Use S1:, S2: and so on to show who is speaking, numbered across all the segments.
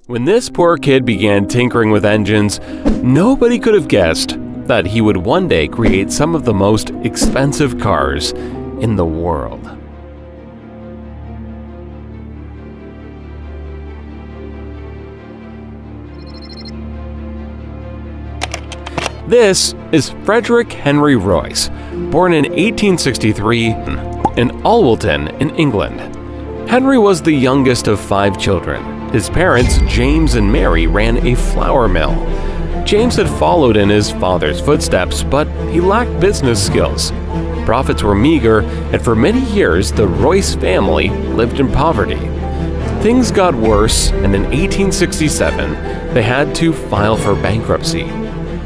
S1: When this poor kid began tinkering with engines, nobody could have guessed that he would one day create some of the most expensive cars in the world. This is Frederick Henry Royce, born in 1863 in Alwilton in England. Henry was the youngest of 5 children. His parents, James and Mary, ran a flour mill. James had followed in his father's footsteps, but he lacked business skills. Profits were meager, and for many years the Royce family lived in poverty. Things got worse, and in 1867 they had to file for bankruptcy.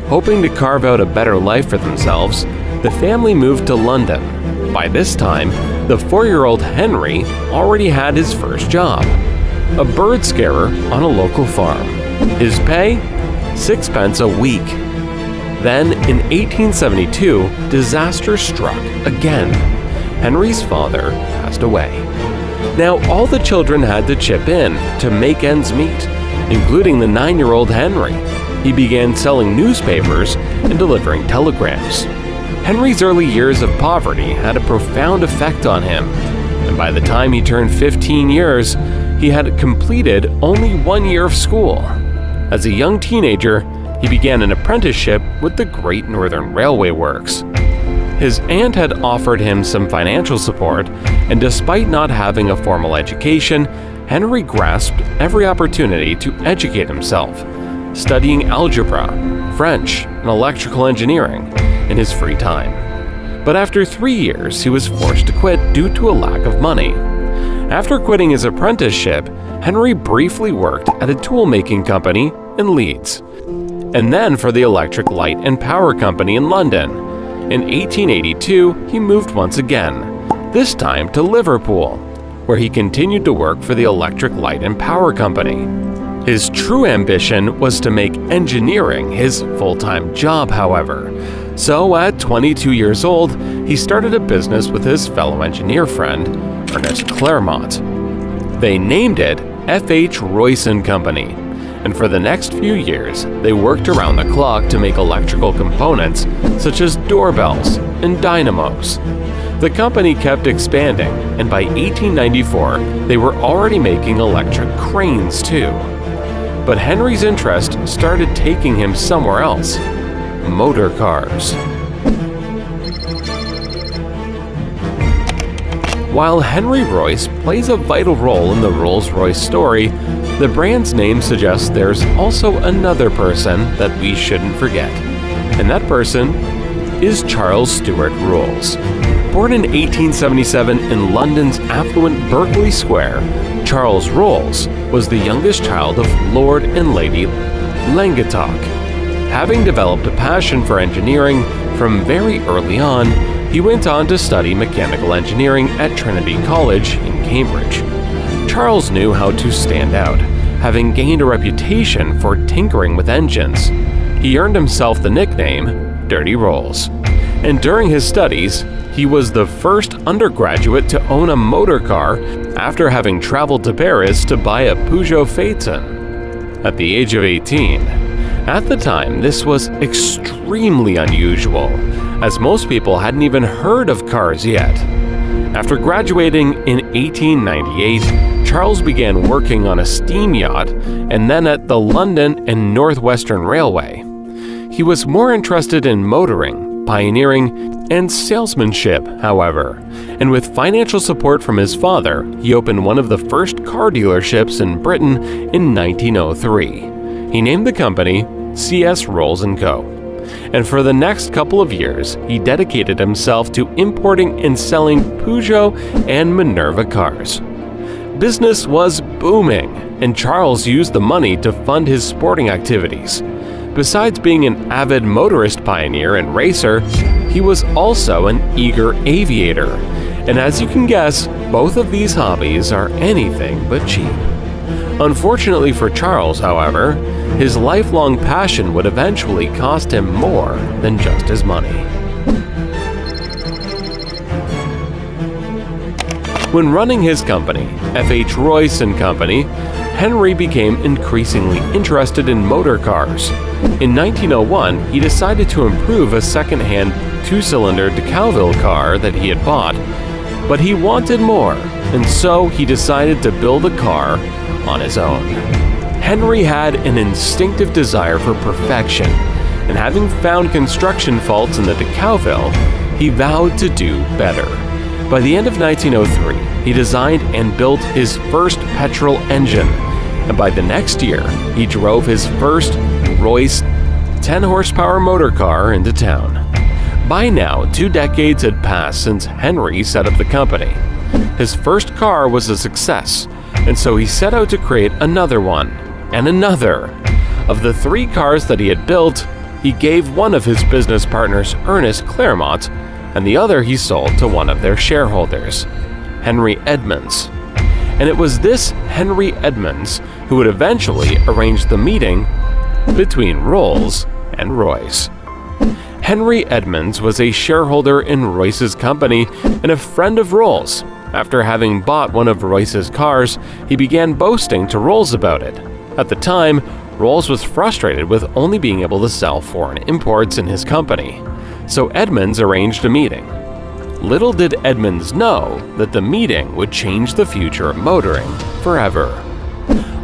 S1: Hoping to carve out a better life for themselves, the family moved to London. By this time, the 4-year-old Henry already had his first job, a bird scarer on a local farm. His pay? 6 pence a week. Then, in 1872, disaster struck again. Henry's father passed away. Now, all the children had to chip in to make ends meet, including the 9-year-old Henry. He began selling newspapers and delivering telegrams. Henry's early years of poverty had a profound effect on him, and by the time he turned 15 years, he had completed only 1 year of school. As a young teenager, he began an apprenticeship with the Great Northern Railway Works. His aunt had offered him some financial support, and despite not having a formal education, Henry grasped every opportunity to educate himself, studying algebra, French, and electrical engineering in his free time. But after 3 years, he was forced to quit due to a lack of money. After quitting his apprenticeship, Henry briefly worked at a tool-making company in Leeds, and then for the Electric Light and Power Company in London. In 1882, he moved once again, this time to Liverpool, where he continued to work for the Electric Light and Power Company. His true ambition was to make engineering his full-time job, however. So at 22 years old, he started a business with his fellow engineer friend, Ernest Claremont. They named it F.H. Royce & Company, and for the next few years, they worked around the clock to make electrical components such as doorbells and dynamos. The company kept expanding, and by 1894, they were already making electric cranes too. But Henry's interest started taking him somewhere else: motor cars. While Henry Royce plays a vital role in the Rolls-Royce story, the brand's name suggests there's also another person that we shouldn't forget. And that person is Charles Stuart Rolls. Born in 1877 in London's affluent Berkeley Square, Charles Rolls was the youngest child of Lord and Lady Langattock. Having developed a passion for engineering from very early on, he went on to study mechanical engineering at Trinity College in Cambridge. Charles knew how to stand out, having gained a reputation for tinkering with engines. He earned himself the nickname Dirty Rolls. And during his studies, he was the first undergraduate to own a motor car after having traveled to Paris to buy a Peugeot Phaeton at the age of 18. At the time, this was extremely unusual, as most people hadn't even heard of cars yet. After graduating in 1898, Charles began working on a steam yacht and then at the London and Northwestern Railway. He was more interested in motoring, pioneering, and salesmanship, however, and with financial support from his father, he opened one of the first car dealerships in Britain in 1903. He named the company C.S. Rolls & Co. And for the next couple of years, he dedicated himself to importing and selling Peugeot and Minerva cars. Business was booming, and Charles used the money to fund his sporting activities. Besides being an avid motorist pioneer and racer, he was also an eager aviator. And as you can guess, both of these hobbies are anything but cheap. Unfortunately for Charles, however, his lifelong passion would eventually cost him more than just his money. When running his company, F.H. Royce & Company, Henry became increasingly interested in motor cars. In 1901, he decided to improve a second-hand two-cylinder de Calville car that he had bought, but he wanted more, and so he decided to build a car on his own. Henry had an instinctive desire for perfection, and having found construction faults in the de Calville, he vowed to do better. By the end of 1903, he designed and built his first petrol engine, and by the next year, he drove his first Royce 10-horsepower motor car into town. By now, 2 decades had passed since Henry set up the company. His first car was a success, and so he set out to create another one, and another. Of the 3 cars that he had built, he gave one of his business partners, Ernest Claremont, and the other he sold to one of their shareholders, Henry Edmunds. And it was this Henry Edmunds who would eventually arrange the meeting between Rolls and Royce. Henry Edmunds was a shareholder in Royce's company and a friend of Rolls. After having bought one of Royce's cars, he began boasting to Rolls about it. At the time, Rolls was frustrated with only being able to sell foreign imports in his company, so Edmunds arranged a meeting. Little did Edmunds know that the meeting would change the future of motoring forever.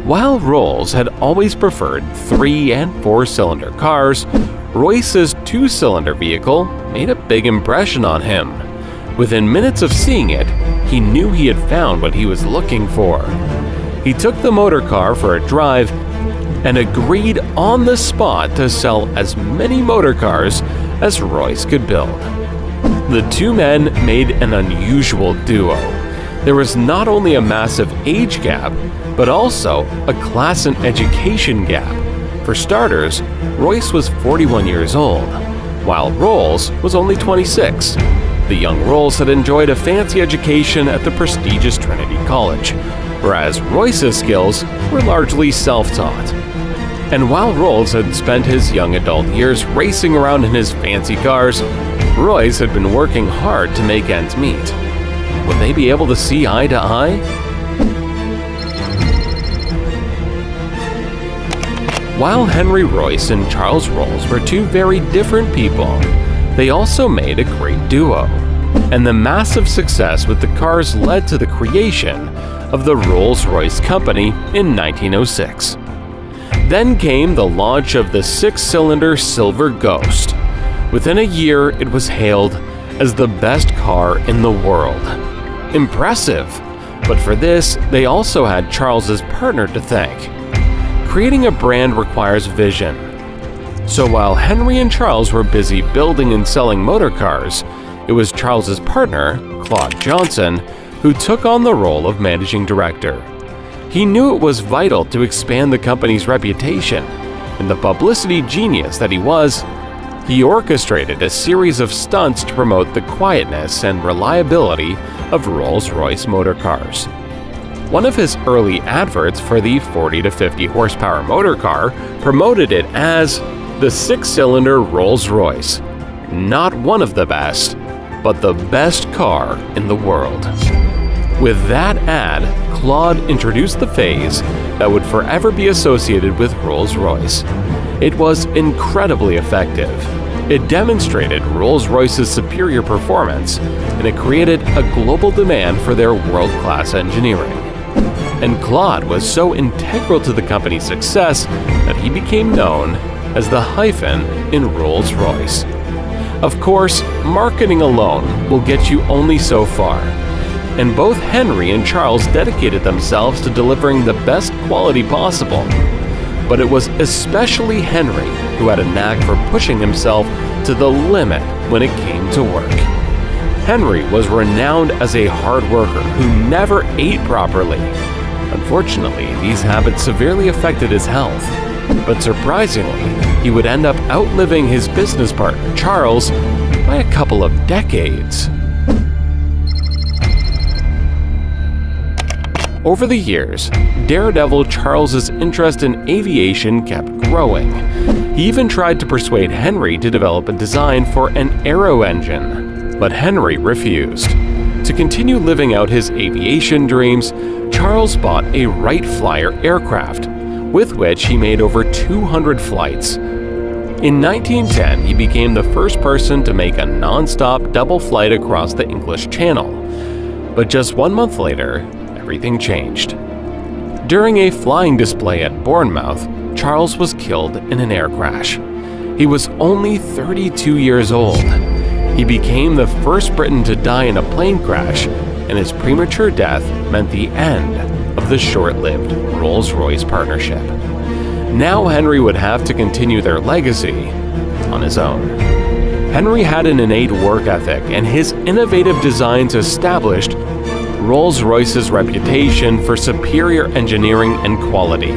S1: While Rolls had always preferred 3- and 4-cylinder cars, Royce's 2-cylinder vehicle made a big impression on him. Within minutes of seeing it, he knew he had found what he was looking for. He took the motor car for a drive and agreed on the spot to sell as many motor cars as Royce could build. The 2 men made an unusual duo. There was not only a massive age gap, but also a class and education gap. For starters, Royce was 41 years old, while Rolls was only 26. The young Rolls had enjoyed a fancy education at the prestigious Trinity College, whereas Royce's skills were largely self-taught. And while Rolls had spent his young adult years racing around in his fancy cars, Royce had been working hard to make ends meet. Would they be able to see eye to eye? While Henry Royce and Charles Rolls were 2 very different people, they also made a great duo. And the massive success with the cars led to the creation of the Rolls-Royce Company in 1906. Then came the launch of the 6-cylinder Silver Ghost. Within a year, it was hailed as the best car in the world. Impressive! But for this, they also had Charles's partner to thank. Creating a brand requires vision. So while Henry and Charles were busy building and selling motor cars, it was Charles's partner, Claude Johnson, who took on the role of managing director. He knew it was vital to expand the company's reputation, and the publicity genius that he was, he orchestrated a series of stunts to promote the quietness and reliability of Rolls-Royce motor cars. One of his early adverts for the 40 to 50 horsepower motor car promoted it as the 6-cylinder Rolls-Royce. Not one of the best, but the best car in the world. With that ad, Claude introduced the phase that would forever be associated with Rolls-Royce. It was incredibly effective. It demonstrated Rolls-Royce's superior performance, and it created a global demand for their world-class engineering. And Claude was so integral to the company's success that he became known as the hyphen in Rolls-Royce. Of course, marketing alone will get you only so far, and both Henry and Charles dedicated themselves to delivering the best quality possible. But it was especially Henry who had a knack for pushing himself to the limit when it came to work. Henry was renowned as a hard worker who never ate properly. Unfortunately, these habits severely affected his health. But surprisingly, he would end up outliving his business partner, Charles, by a couple of decades. Over the years, daredevil Charles's interest in aviation kept growing. He even tried to persuade Henry to develop a design for an aero engine, but Henry refused. To continue living out his aviation dreams, Charles bought a Wright Flyer aircraft, with which he made over 200 flights. In 1910, he became the first person to make a non-stop double flight across the English Channel. But just 1 month later, everything changed. During a flying display at Bournemouth, Charles was killed in an air crash. He was only 32 years old. He became the first Briton to die in a plane crash, and his premature death meant the end of the short-lived Rolls-Royce partnership. Now Henry would have to continue their legacy on his own. Henry had an innate work ethic, and his innovative designs established Rolls-Royce's reputation for superior engineering and quality.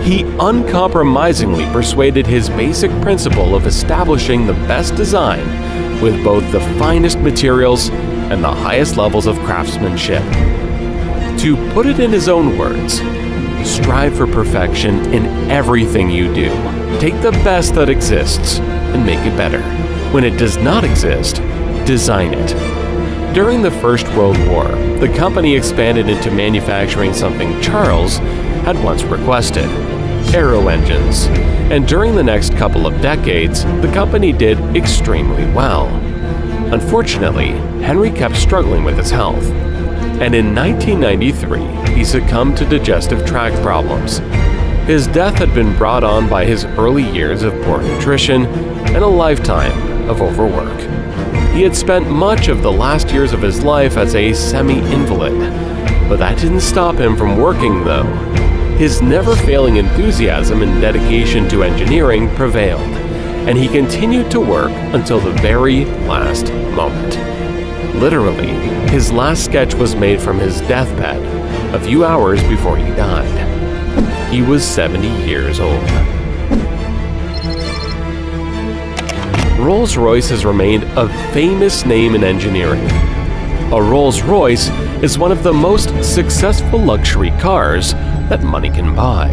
S1: He uncompromisingly persuaded his basic principle of establishing the best design with both the finest materials and the highest levels of craftsmanship. To put it in his own words, strive for perfection in everything you do. Take the best that exists and make it better. When it does not exist, design it. During the First World War, the company expanded into manufacturing something Charles had once requested: aero engines. And during the next couple of decades, the company did extremely well. Unfortunately, Henry kept struggling with his health, and in 1993, he succumbed to digestive tract problems. His death had been brought on by his early years of poor nutrition and a lifetime of overwork. He had spent much of the last years of his life as a semi-invalid, but that didn't stop him from working, though. His never-failing enthusiasm and dedication to engineering prevailed, and he continued to work until the very last moment. Literally, his last sketch was made from his deathbed a few hours before he died. He was 70 years old. Rolls-Royce has remained a famous name in engineering. A Rolls-Royce is one of the most successful luxury cars that money can buy.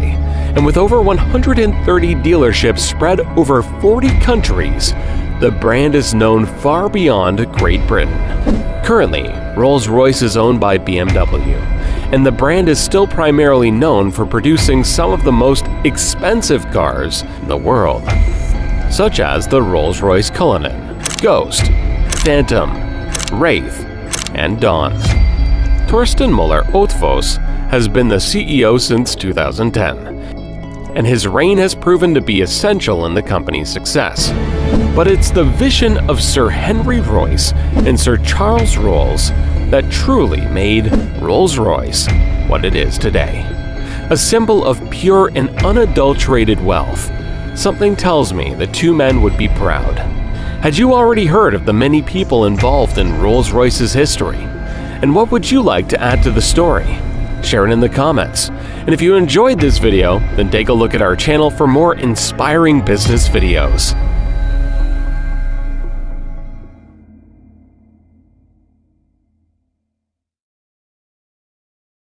S1: And with over 130 dealerships spread over 40 countries, the brand is known far beyond Great Britain. Currently, Rolls-Royce is owned by BMW, and the brand is still primarily known for producing some of the most expensive cars in the world, such as the Rolls-Royce Cullinan, Ghost, Phantom, Wraith, and Dawn. Torsten Müller-Othfos has been the CEO since 2010, and his reign has proven to be essential in the company's success. But it's the vision of Sir Henry Royce and Sir Charles Rolls that truly made Rolls-Royce what it is today. A symbol of pure and unadulterated wealth. Something tells me the two men would be proud. Had you already heard of the many people involved in Rolls-Royce's history? And what would you like to add to the story? Share it in the comments. And if you enjoyed this video, then take a look at our channel for more inspiring business videos.